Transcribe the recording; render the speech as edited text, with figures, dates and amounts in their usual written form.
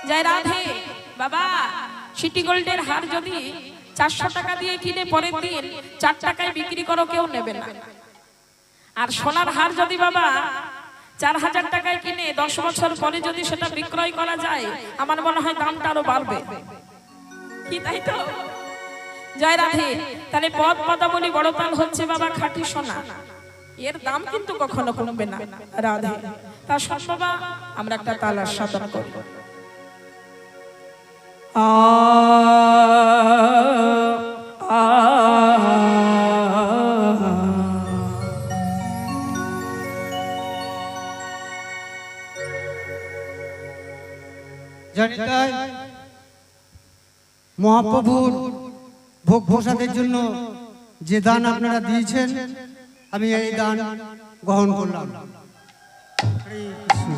জয় রাধে। বাবা সিটি গোল্ডের হার যদি 400 টাকা দিয়ে কিনে পরের দিন 4 টাকায় বিক্রি করো কেউ নেবে না। আর সোনার হার যদি বাবা 4000 টাকায় কিনে 10 বছর পরে যদি সেটা বিক্রয় করা যায়, আমার মনে হয় দামটা আরো বাড়বে, কি তাই তো? জয় রাধে। তাহলে পদ পদাবলী বড়তাল হচ্ছে বাবা খাঁটি সোনা, এর দাম কিন্তু কখনো কমবে না। রাধে। তা সব বাবা আমরা একটা তাল আস্বাদন করি। মহাপ্রভুর ভোগ প্রসাদের জন্য যে দান আপনারা দিয়েছেন, আমি এই দান গ্রহণ করলাম। হরে কৃষ্ণ।